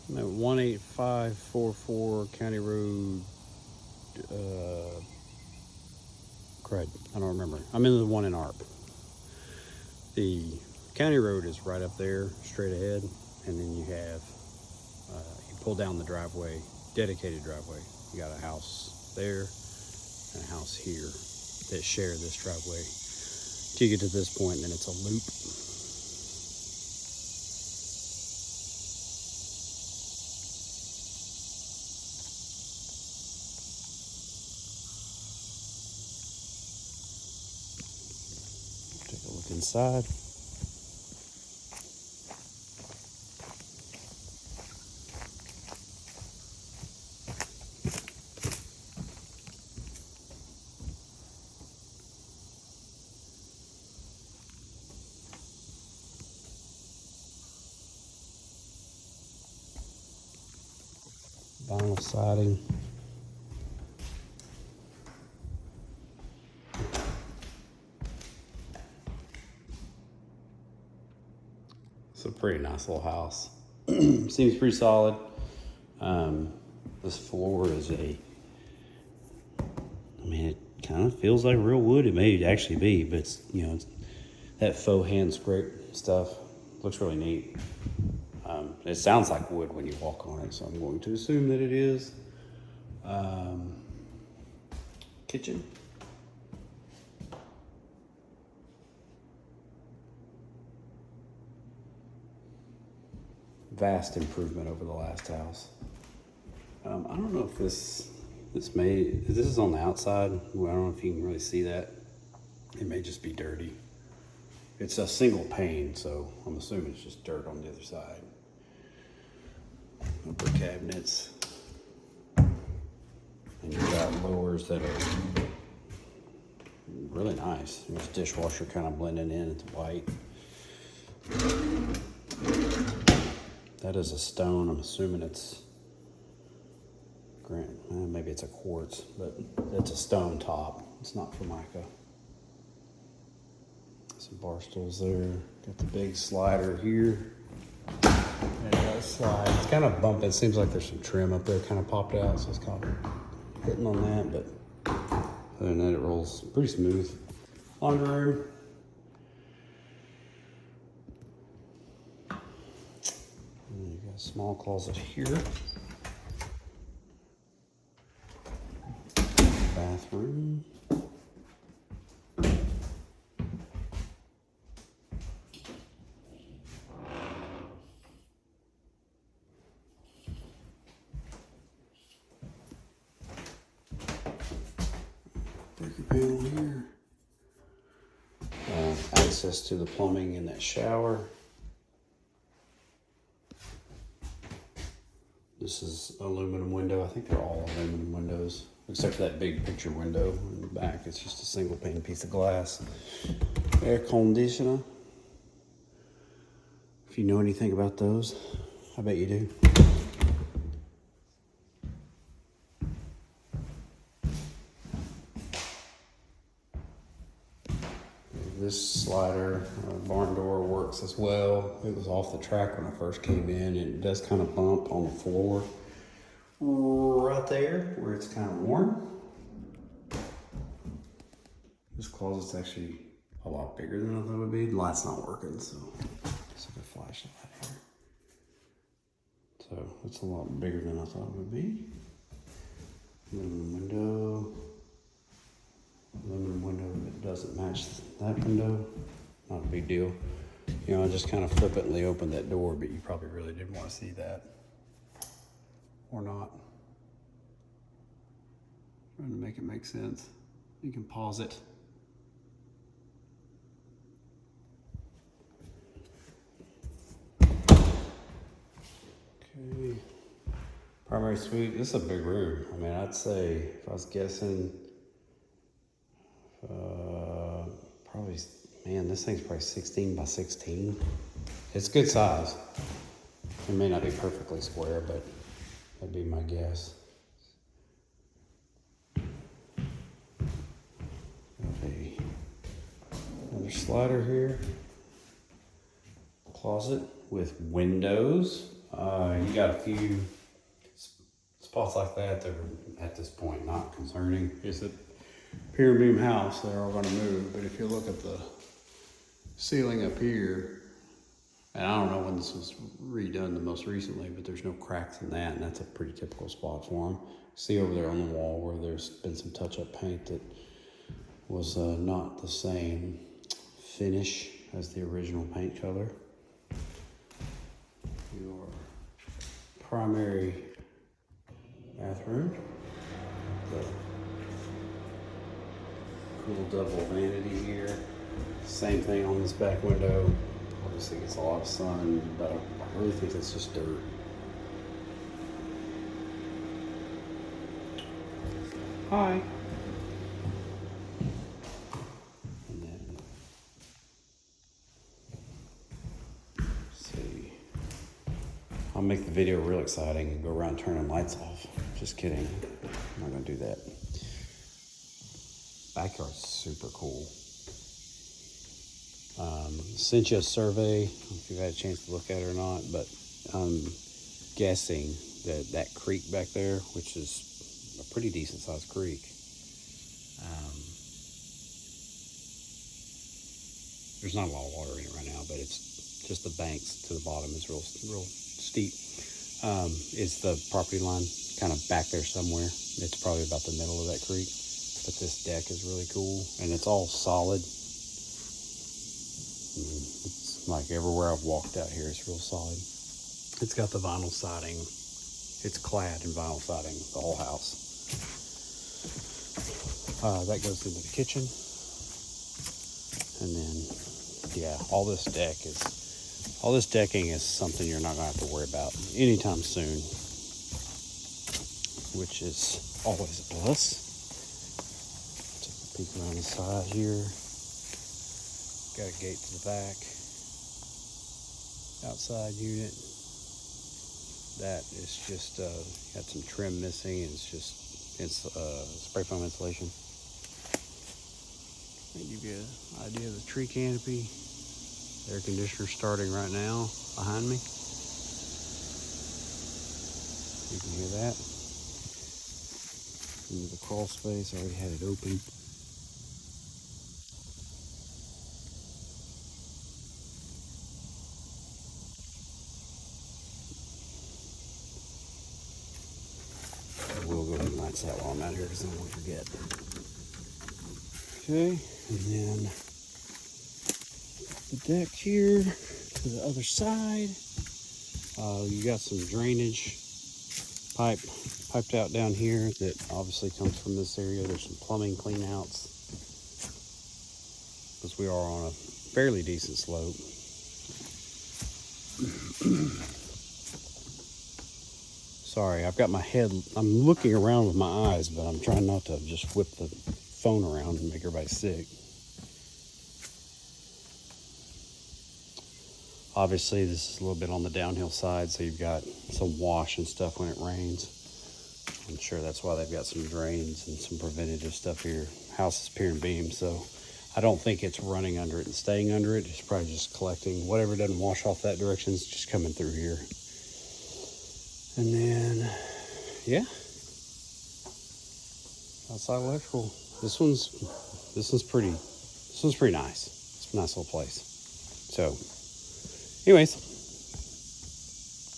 I'm at 18544 County Road. Crud, I don't remember. I'm in the one in ARP. The county road is right up there, straight ahead, and then you have you pull down the driveway, dedicated driveway. You got a house there and a house here that share this driveway. Till you get to this point, and then it's a loop. Take a look inside. Vinyl siding. It's a pretty nice little house. Seems pretty solid. This floor is I mean, it kind of feels like real wood. It may actually be, but it's, it's that faux hand scrape stuff. Looks really neat. It sounds like wood when you walk on it, so I'm going to assume that it is. Kitchen. Vast improvement over the last house. I don't know if this is on the outside. Well, I don't know if you can really see that. It may just be dirty. It's a single pane, so I'm assuming it's just dirt on the other side. Upper cabinets. And you've got lowers that are really nice. There's dishwasher kind of blending in. It's white. That is a stone. I'm assuming it's maybe it's a quartz, but it's a stone top. It's not Formica. Some bar stools there. Got the big slider here. And that slide. It's kind of bumped. It seems like there's some trim up there kind of popped out, so it's kind of hitting on that, but other than that, it rolls pretty smooth. Laundry room. And you got a small closet here. Bathroom. Breaker panel here. Access to the plumbing in that shower. This is aluminum window. I think they're all aluminum windows, except for that big picture window in the back. It's just a single pane piece of glass. Air conditioner. If you know anything about those, I bet you do. This slider, barn door works as well. It was off the track when I first came in, and it does kind of bump on the floor right there where it's kind of worn. This closet's actually a lot bigger than I thought it would be. The light's not working, so it's like a flashlight here. So it's a lot bigger than I thought it would be. Aluminum window. Aluminum window that doesn't match that window. Not a big deal. I just kind of flippantly opened that door, but you probably really didn't want to see that. Or not. Trying to make it make sense. You can pause it. Okay. Primary suite. This is a big room. I mean, I'd say, if I was guessing, probably, man, this thing's probably 16 by 16. It's good size. It may not be perfectly square, but that'd be my guess. Got another slider here. Closet with windows. You got a few spots like that that are at this point not concerning. It's a pier and beam house, they're all gonna move, but if you look at the ceiling up here, and I don't know when this was redone the most recently, but there's no cracks in that, and that's a pretty typical spot for them. See over there on the wall where there's been some touch-up paint that was not the same finish as the original paint color. Your primary bathroom, the cool double vanity here. Same thing on this back window. Obviously gets a lot of sun, but I really think it's just dirt. Hi. And then, let's see. I'll make the video real exciting and go around turning lights off. Just kidding. I'm not gonna do that. Backyard's super cool. Sent you a survey, I don't know if you've had a chance to look at it or not, but I'm guessing that that creek back there, which is a pretty decent sized creek, there's not a lot of water in it right now, but it's just the banks to the bottom is real steep. It's the property line kind of back there somewhere. It's probably about the middle of that creek, but this deck is really cool and it's all solid. It's like everywhere I've walked out here, it's real solid. It's got the vinyl siding. It's clad in vinyl siding, the whole house. That goes into the kitchen. And then, yeah, all this decking is something you're not gonna have to worry about anytime soon, which is always a plus. Take a peek around the side here. Got a gate to the back. Outside unit. That is just got some trim missing. It's spray foam insulation. I'll give you an idea of the tree canopy. Air conditioner starting right now behind me. You can hear that. Into the crawl space. I already had it open. We'll go ahead and light that while I'm out here because I won't forget. Okay, and then the deck here to the other side. You got some drainage piped out down here that obviously comes from this area. There's some plumbing cleanouts because we are on a fairly decent slope. Sorry, I've got my head, I'm looking around with my eyes, but I'm trying not to just whip the phone around and make everybody sick. Obviously, this is a little bit on the downhill side, so you've got some wash and stuff when it rains. I'm sure that's why they've got some drains and some preventative stuff here. House is pier and beam, so I don't think it's running under it and staying under it. It's probably just collecting whatever doesn't wash off that direction is just coming through here. And then, yeah, outside electrical. This one's pretty nice. It's a nice little place. So, anyways,